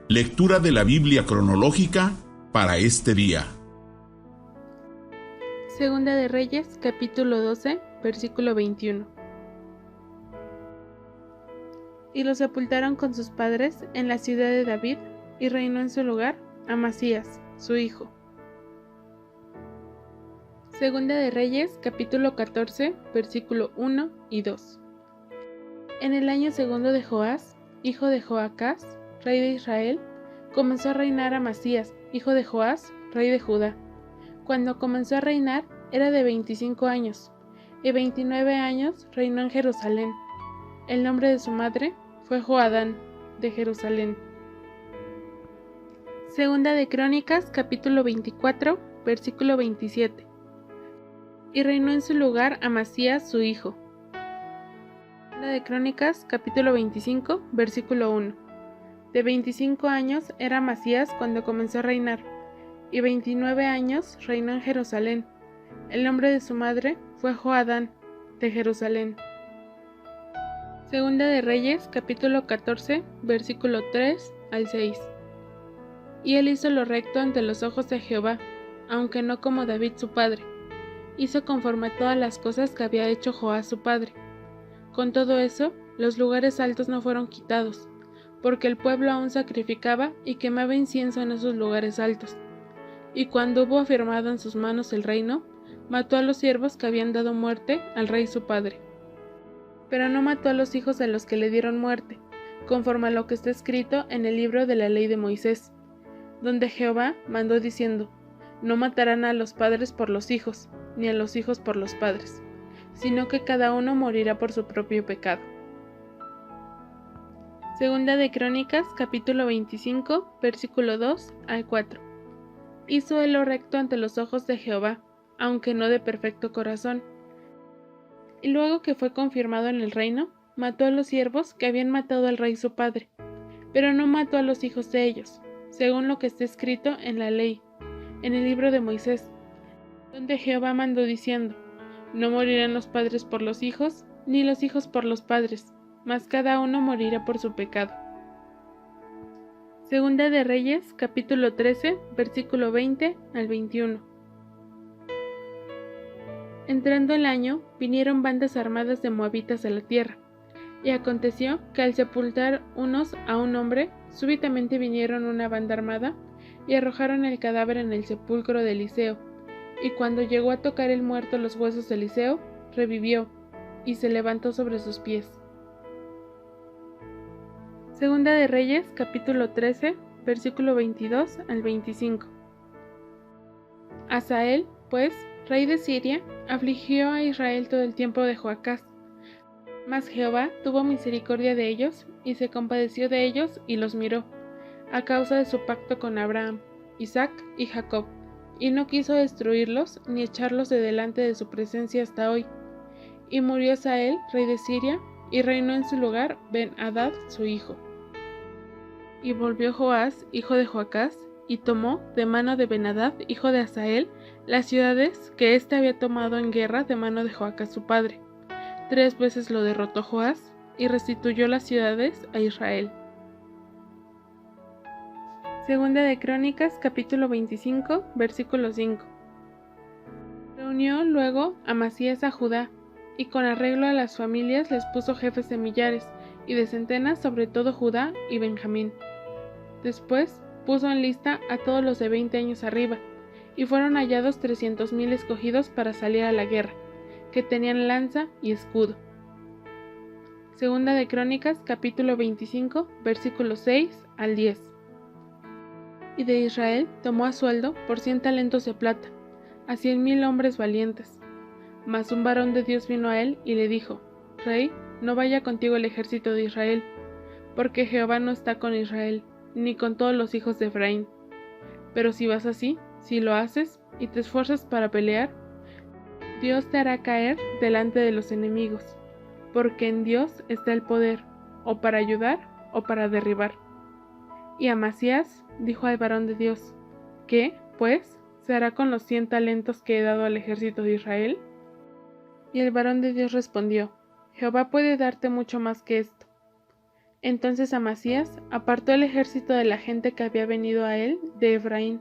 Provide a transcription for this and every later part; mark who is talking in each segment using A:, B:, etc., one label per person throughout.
A: Lectura de la Biblia cronológica para este día.
B: Segunda de Reyes, capítulo 12, versículo 21. Y lo sepultaron con sus padres en la ciudad de David, y reinó en su lugar Amasías, su hijo. Segunda de Reyes, capítulo 14, versículo 1 y 2. En el año segundo de Joás, hijo de Joacás, rey de Israel, comenzó a reinar Amasías, hijo de Joás, rey de Judá. Cuando comenzó a reinar, era de 25 años, y 29 años reinó en Jerusalén. El nombre de su madre fue Joadán, de Jerusalén. Segunda de Crónicas, capítulo 24, versículo 27. Y reinó en su lugar Amasías, su hijo. Segunda de Crónicas, capítulo 25, versículo 1. De 25 años era Amasías cuando comenzó a reinar, y 29 años reinó en Jerusalén. El nombre de su madre fue Joadán, de Jerusalén. Segunda de Reyes, capítulo 14, versículo 3 al 6. Y él hizo lo recto ante los ojos de Jehová, aunque no como David su padre. Hizo conforme a todas las cosas que había hecho Joás su padre. Con todo eso, los lugares altos no fueron quitados, porque el pueblo aún sacrificaba y quemaba incienso en esos lugares altos. Y cuando hubo afirmado en sus manos el reino, mató a los siervos que habían dado muerte al rey su padre. Pero no mató a los hijos a los que le dieron muerte, conforme a lo que está escrito en el libro de la ley de Moisés, donde Jehová mandó diciendo: No matarán a los padres por los hijos, ni a los hijos por los padres, sino que cada uno morirá por su propio pecado. Segunda de Crónicas, capítulo 25, versículo 2 al 4. Hizo él lo recto ante los ojos de Jehová, aunque no de perfecto corazón. Y luego que fue confirmado en el reino, mató a los siervos que habían matado al rey su padre, pero no mató a los hijos de ellos, según lo que está escrito en la ley, en el libro de Moisés, donde Jehová mandó diciendo: No morirán los padres por los hijos, ni los hijos por los padres, mas cada uno morirá por su pecado. Segunda de Reyes, capítulo 13, versículo 20 al 21. Entrando el año, vinieron bandas armadas de moabitas a la tierra, y aconteció que al sepultar unos a un hombre, súbitamente vinieron una banda armada, y arrojaron el cadáver en el sepulcro de Eliseo, y cuando llegó a tocar el muerto los huesos de Eliseo, revivió, y se levantó sobre sus pies. Segunda de Reyes, capítulo 13, versículo 22 al 25. Hazael, pues, rey de Siria, afligió a Israel todo el tiempo de Joacás. Mas Jehová tuvo misericordia de ellos, y se compadeció de ellos, y los miró, a causa de su pacto con Abraham, Isaac y Jacob, y no quiso destruirlos, ni echarlos de delante de su presencia hasta hoy. Y murió Hazael, rey de Siria, y reinó en su lugar Ben-Hadad, su hijo. Y volvió Joás, hijo de Joacás, y tomó de mano de Ben-Hadad, hijo de Hazael, las ciudades que éste había tomado en guerra de mano de Joacás su padre. 3 veces lo derrotó Joás, y restituyó las ciudades a Israel. Segunda de Crónicas, capítulo 25, versículo 5. Reunió luego Amasías a Judá, y con arreglo a las familias les puso jefes de millares y de centenas sobre todo Judá y Benjamín. Después puso en lista a todos los de 20 años arriba, y fueron hallados 300,000 escogidos para salir a la guerra, que tenían lanza y escudo. Segunda de Crónicas, capítulo 25, versículos 6 al 10. Y de Israel tomó a sueldo por 100 talentos de plata, a 100,000 hombres valientes. Mas un varón de Dios vino a él y le dijo: Rey, no vaya contigo el ejército de Israel, porque Jehová no está con Israel, ni con todos los hijos de Efraín. Pero si vas así, si lo haces, y te esfuerzas para pelear, Dios te hará caer delante de los enemigos, porque en Dios está el poder, o para ayudar, o para derribar. Y Amasías dijo al varón de Dios: ¿Qué, pues, se hará con los 100 talentos que he dado al ejército de Israel? Y el varón de Dios respondió: Jehová puede darte mucho más que esto. Entonces Amasías apartó el ejército de la gente que había venido a él de Efraín,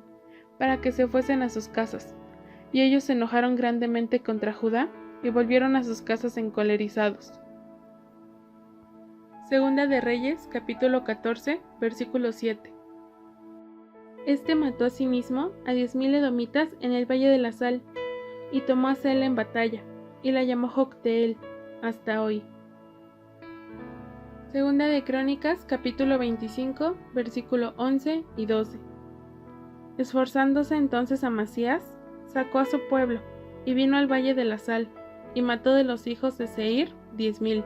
B: para que se fuesen a sus casas, y ellos se enojaron grandemente contra Judá, y volvieron a sus casas encolerizados. Segunda de Reyes, capítulo 14, versículo 7. Este mató asimismo a 10,000 edomitas en el valle de la Sal, y tomó a Sela en batalla, y la llamó Jocteel, hasta hoy. Segunda de Crónicas, capítulo 25, versículo 11 y 12. Esforzándose entonces Amasías, sacó a su pueblo, y vino al valle de la Sal, y mató de los hijos de Seir 10,000.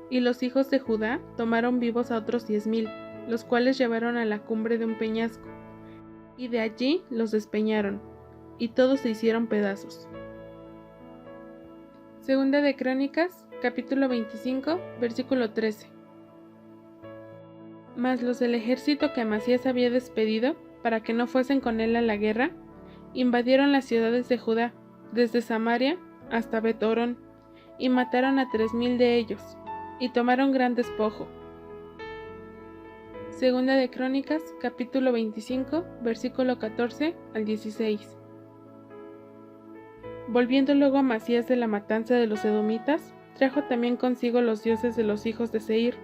B: Y los hijos de Judá tomaron vivos a otros 10,000, los cuales llevaron a la cumbre de un peñasco, y de allí los despeñaron, y todos se hicieron pedazos. Segunda de Crónicas, capítulo 25, versículo 13. Mas los del ejército que Amasías había despedido, para que no fuesen con él a la guerra, invadieron las ciudades de Judá, desde Samaria hasta Bet-horón, y mataron a 3,000 de ellos, y tomaron gran despojo. Segunda de Crónicas, capítulo 25, versículo 14 al 16. Volviendo luego Amasías de la matanza de los edomitas, trajo también consigo los dioses de los hijos de Seir,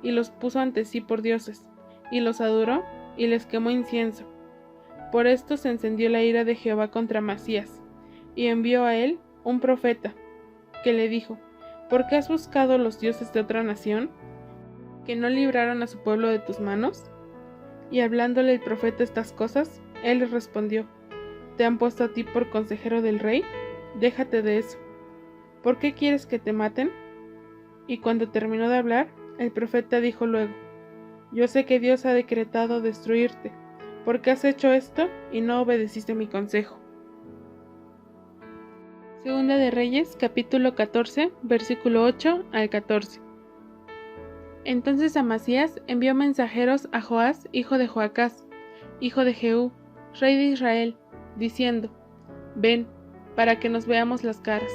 B: y los puso ante sí por dioses, y los adoró, y les quemó incienso. Por esto se encendió la ira de Jehová contra Amasías, y envió a él un profeta, que le dijo: ¿Por qué has buscado los dioses de otra nación, que no libraron a su pueblo de tus manos? Y hablándole el profeta estas cosas, él le respondió: ¿Te han puesto a ti por consejero del rey? Déjate de eso. ¿Por qué quieres que te maten? Y cuando terminó de hablar, el profeta dijo luego: Yo sé que Dios ha decretado destruirte, porque has hecho esto y no obedeciste mi consejo. Segunda de Reyes, capítulo 14, versículo 8 al 14. Entonces Amasías envió mensajeros a Joás, hijo de Joacás, hijo de Jehú, rey de Israel, diciendo: Ven, para que nos veamos las caras.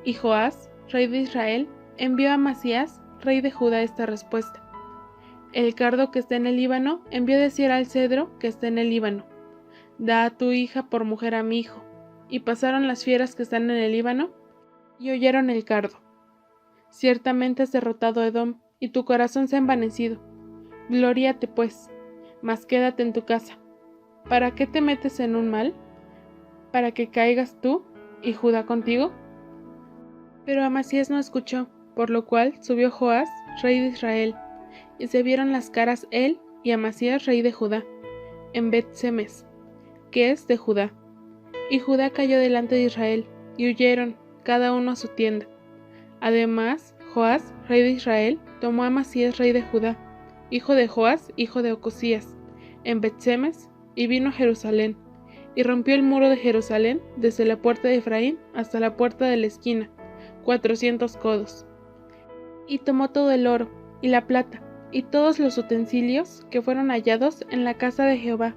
B: Y Joás, rey de Israel, envió a Amasías, rey de Judá, esta respuesta: El cardo que está en el Líbano envió decir al cedro que está en el Líbano: Da a tu hija por mujer a mi hijo. Y pasaron las fieras que están en el Líbano, y oyeron el cardo. Ciertamente has derrotado a Edom, y tu corazón se ha envanecido. Gloríate pues, mas quédate en tu casa. ¿Para qué te metes en un mal? ¿Para que caigas tú y Judá contigo? Pero Amasías no escuchó, por lo cual subió Joás, rey de Israel, y se vieron las caras él y Amasías, rey de Judá, en Bet-semes, que es de Judá. Y Judá cayó delante de Israel, y huyeron, cada uno a su tienda. Además, Joás, rey de Israel, tomó a Amasías, rey de Judá, hijo de Joás, hijo de Ocosías, en Bet-semes, y vino a Jerusalén, y rompió el muro de Jerusalén desde la puerta de Efraín hasta la puerta de la esquina, 400 codos. Y tomó todo el oro, y la plata, y todos los utensilios que fueron hallados en la casa de Jehová,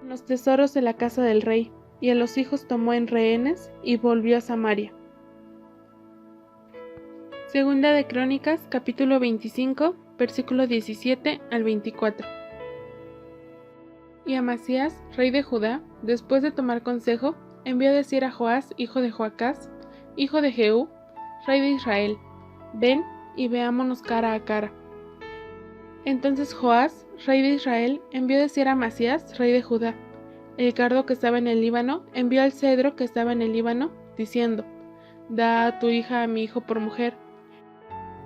B: en los tesoros de la casa del rey, y a los hijos tomó en rehenes, y volvió a Samaria. Segunda de Crónicas, capítulo 25, versículo 17 al 24. Y Amasías, rey de Judá, después de tomar consejo, envió a decir a Joás, hijo de Joacás, hijo de Jehú, rey de Israel: Ven y veámonos cara a cara. Entonces Joás, rey de Israel, envió a decir a Amasías, rey de Judá: El cardo que estaba en el Líbano envió al cedro que estaba en el Líbano, diciendo: Da a tu hija a mi hijo por mujer.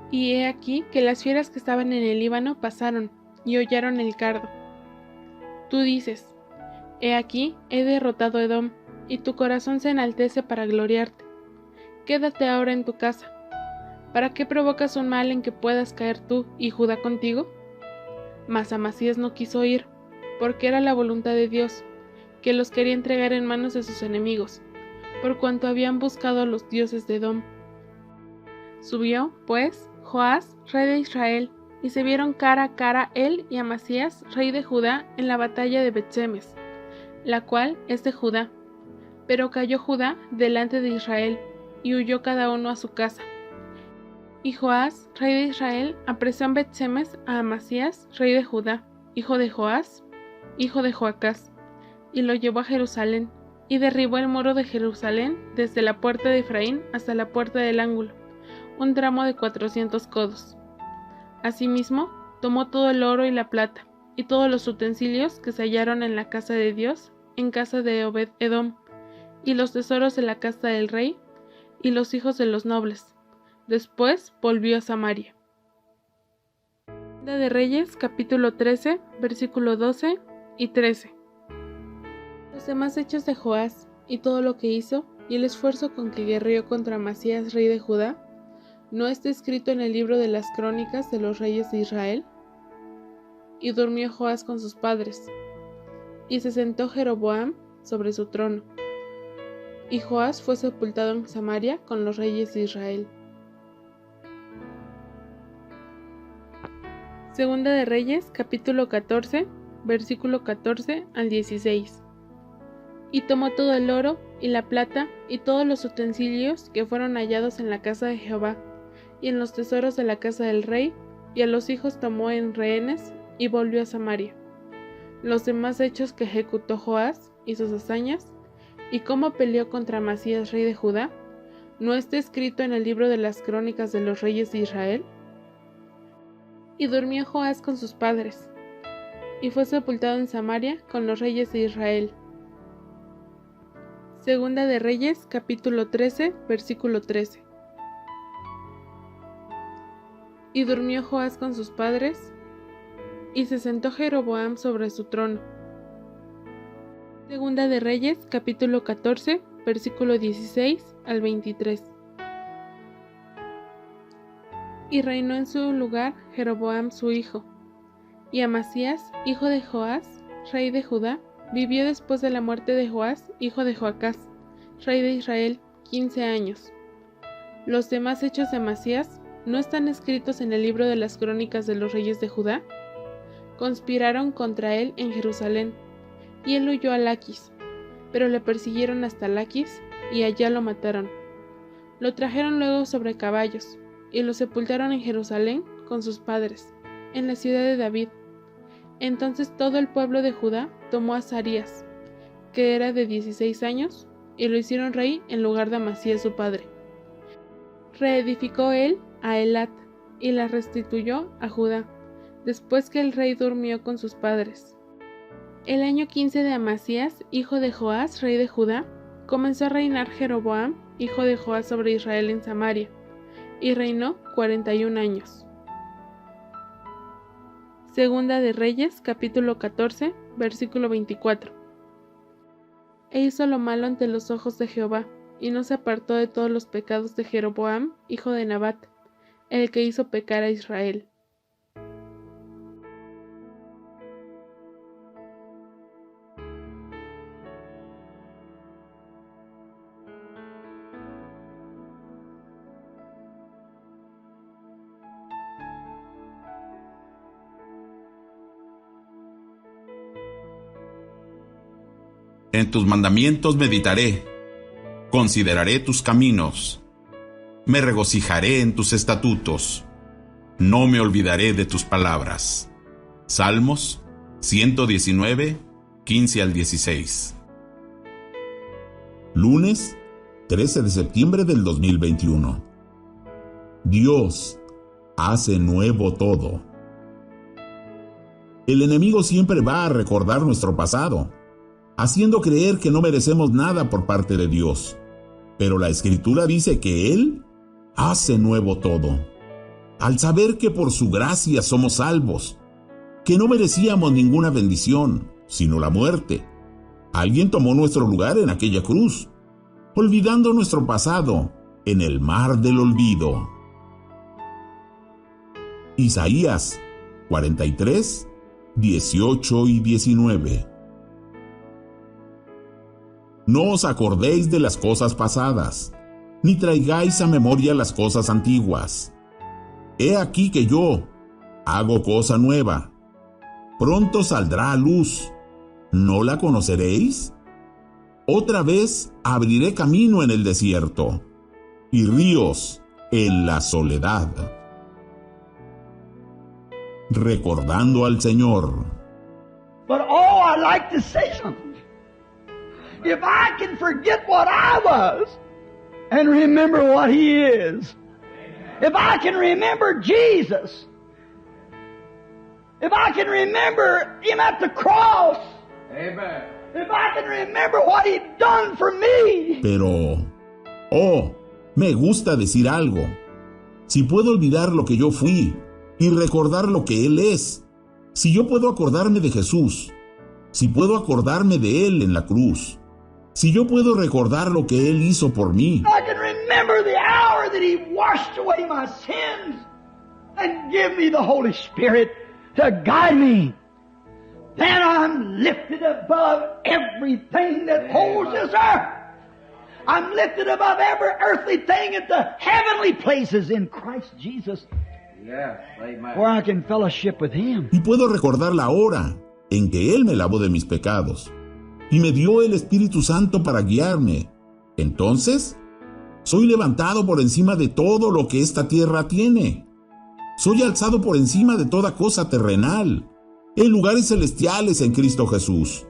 B: Y he aquí que las fieras que estaban en el Líbano pasaron, y hollaron el cardo. Tú dices: He aquí, he derrotado a Edom, y tu corazón se enaltece para gloriarte. Quédate ahora en tu casa. ¿Para qué provocas un mal en que puedas caer tú y Judá contigo? Mas Amasías no quiso ir, porque era la voluntad de Dios, que los quería entregar en manos de sus enemigos, por cuanto habían buscado a los dioses de Edom. Subió, pues, Joás, rey de Israel, y se vieron cara a cara él y Amasías, rey de Judá, en la batalla de Bet-semes, la cual es de Judá. Pero cayó Judá delante de Israel, y huyó cada uno a su casa. Y Joás, rey de Israel, apresó en Bet-Semes a Amasías, rey de Judá, hijo de Joás, hijo de Joacás, y lo llevó a Jerusalén, y derribó el muro de Jerusalén desde la puerta de Efraín hasta la puerta del ángulo, un tramo de 400 codos. Asimismo, tomó todo el oro y la plata, y todos los utensilios que se hallaron en la casa de Dios, en casa de Obed-Edom, y los tesoros de la casa del rey, y los hijos de los nobles. Después volvió a Samaria. Segunda de Reyes, capítulo 13, versículo 12 y 13. Los demás hechos de Joás, y todo lo que hizo, y el esfuerzo con que guerreó contra Amasías, rey de Judá, ¿no está escrito en el libro de las crónicas de los reyes de Israel? Y durmió Joás con sus padres, y se sentó Jeroboam sobre su trono. Y Joás fue sepultado en Samaria con los reyes de Israel. Segunda de Reyes, capítulo 14, versículo 14 al 16. Y tomó todo el oro y la plata y todos los utensilios que fueron hallados en la casa de Jehová y en los tesoros de la casa del rey, y a los hijos tomó en rehenes y volvió a Samaria. Los demás hechos que ejecutó Joás y sus hazañas, y cómo peleó contra Amasías, rey de Judá, ¿no está escrito en el libro de las crónicas de los reyes de Israel? Y durmió Joás con sus padres, y fue sepultado en Samaria con los reyes de Israel. Segunda de Reyes, capítulo 13, versículo 13. Y durmió Joás con sus padres, y se sentó Jeroboam sobre su trono. Segunda de Reyes, capítulo 14, versículo 16 al 23. Y reinó en su lugar Jeroboam su hijo. Y Amasías, hijo de Joás, rey de Judá, vivió después de la muerte de Joás, hijo de Joacás, rey de Israel, 15 años. Los demás hechos de Amasías ¿no están escritos en el libro de las crónicas de los reyes de Judá? Conspiraron contra él en Jerusalén, y él huyó a Laquis, pero le persiguieron hasta Laquis, y allá lo mataron. Lo trajeron luego sobre caballos, y lo sepultaron en Jerusalén con sus padres, en la ciudad de David. Entonces todo el pueblo de Judá tomó a Azarías, que era de 16 años, y lo hicieron rey en lugar de Amasías su padre. Reedificó él a Elat, y la restituyó a Judá, después que el rey durmió con sus padres. El año 15 de Amasías, hijo de Joás, rey de Judá, comenzó a reinar Jeroboam, hijo de Joás, sobre Israel en Samaria, y reinó 41 años. Segunda de Reyes, capítulo 14, versículo 24. E hizo lo malo ante los ojos de Jehová, y no se apartó de todos los pecados de Jeroboam, hijo de Nabat, el que hizo pecar a Israel.
A: En tus mandamientos meditaré, consideraré tus caminos, me regocijaré en tus estatutos, no me olvidaré de tus palabras. Salmos 119, 15 al 16. Lunes, 13 de septiembre del 2021. Dios hace nuevo todo. El enemigo siempre va a recordar nuestro pasado, haciendo creer que no merecemos nada por parte de Dios. Pero la Escritura dice que Él hace nuevo todo. Al saber que por su gracia somos salvos, que no merecíamos ninguna bendición, sino la muerte, alguien tomó nuestro lugar en aquella cruz, olvidando nuestro pasado en el mar del olvido. Isaías 43, 18 y 19. No os acordéis de las cosas pasadas, ni traigáis a memoria las cosas antiguas. He aquí que yo hago cosa nueva. Pronto saldrá a luz. ¿No la conoceréis? Otra vez abriré camino en el desierto, y ríos en la soledad. Recordando al Señor.
C: But oh, I'd like to say something. If I can forget what I was and remember what He is, if I can remember Jesus, if I can remember Him at the cross, amen. If I can remember what He'd done for me.
A: Pero, me gusta decir algo. Si puedo olvidar lo que yo fui y recordar lo que Él es, si yo puedo acordarme de Jesús, si puedo acordarme de Él en la cruz, si yo puedo recordar lo que Él hizo por mí,
C: I can remember the hour that He washed away my sins and give me the Holy Spirit to guide me. Then I'm lifted above everything that holds this earth. I'm lifted above every earthly thing at the heavenly places in Christ Jesus, where I can fellowship with Him.
A: Y puedo recordar la hora en que Él me lavó de mis pecados y me dio el Espíritu Santo para guiarme. Entonces, soy levantado por encima de todo lo que esta tierra tiene. Soy alzado por encima de toda cosa terrenal, en lugares celestiales en Cristo Jesús,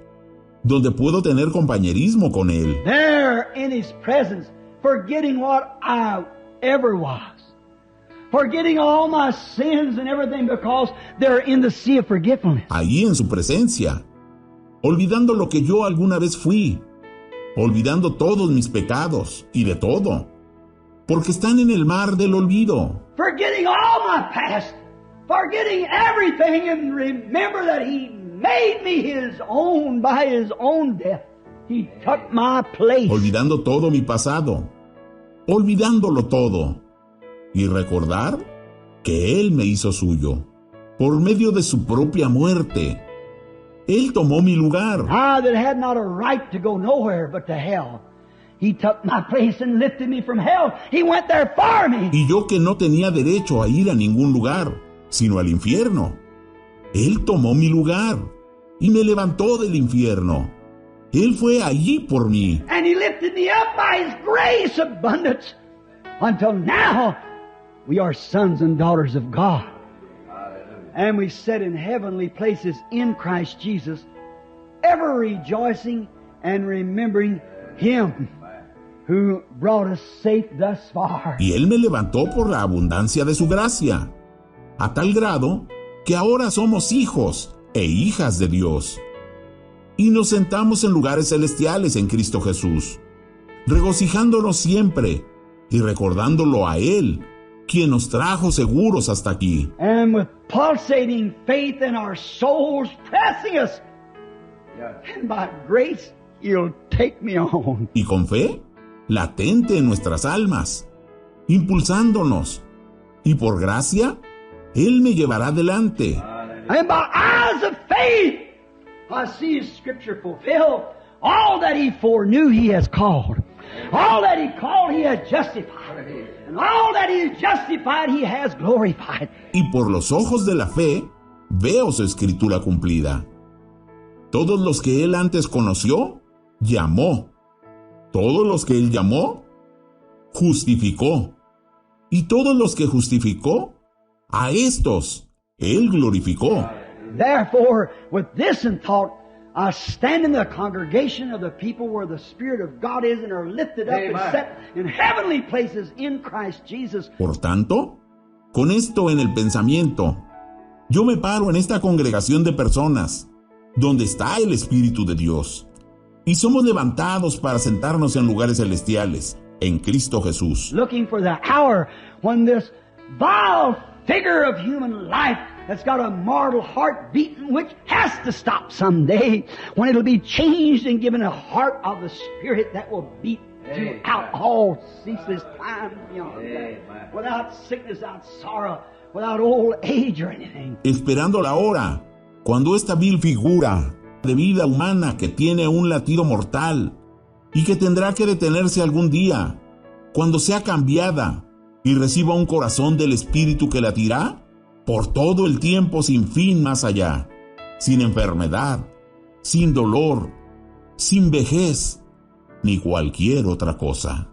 A: donde puedo tener compañerismo con Él.
C: There in His presence, forgetting what I ever was, forgetting all my sins and everything, because they're in the sea of forgetfulness.
A: Allí en su presencia, olvidando lo que yo alguna vez fui, olvidando todos mis pecados y de todo, porque están en el mar del olvido.
C: Forgetting all my past, forgetting everything, and remember that He made me His own by His own death. He took my place.
A: Olvidando todo mi pasado, olvidándolo todo, y recordar que Él me hizo suyo, por medio de su propia muerte. Él tomó mi lugar.
C: I that had not a right to go nowhere but to hell, He took my place and lifted me from hell. He went there for me.
A: Y yo que no tenía derecho a ir a ningún lugar, sino al infierno. Él tomó mi lugar y me levantó del infierno. Él fue allí por mí.
C: And He lifted me up by His grace abundance. Until now, we are sons and daughters of God. And we sit in heavenly places in Christ Jesus, ever rejoicing and remembering Him who brought us safe thus far.
A: Y Él me levantó por la abundancia de su gracia, a tal grado que ahora somos hijos e hijas de Dios. Y nos sentamos en lugares celestiales en Cristo Jesús, regocijándonos siempre y recordándolo a Él, quien nos trajo seguros hasta aquí.
C: And with pulsating faith in our souls pressing us, and by grace You'll take me on.
A: Y con fe, latente en nuestras almas, impulsándonos, y por gracia, Él me llevará adelante.
C: And by eyes of faith, I see His Scripture fulfilled. All that He foreknew, He has called. All that He called, He has justified. And all that He has justified, He has glorified.
A: Y por los ojos de la fe, veo su escritura cumplida. Todos los que Él antes conoció, llamó. Todos los que Él llamó, justificó. Y todos los que justificó, a estos Él glorificó.
C: Therefore, with this in thought, I stand in the congregation of the people where the Spirit of God is and are lifted up and set in heavenly places in Christ Jesus.
A: Por tanto, con esto en el pensamiento, yo me paro en esta congregación de personas, donde está el Espíritu de Dios, y somos levantados para sentarnos en lugares celestiales, en Cristo Jesús.
C: Looking for the hour when this vile figure of human life that's got a mortal heart beating which has to stop someday, when it'll be changed and given a heart of the Spirit that will beat throughout all ceaseless time beyond that, without sickness, without sorrow, without old age or anything.
A: Esperando la hora, cuando esta vil figura de vida humana que tiene un latido mortal y que tendrá que detenerse algún día, cuando sea cambiada y reciba un corazón del Espíritu que latirá por todo el tiempo sin fin más allá, sin enfermedad, sin dolor, sin vejez, ni cualquier otra cosa.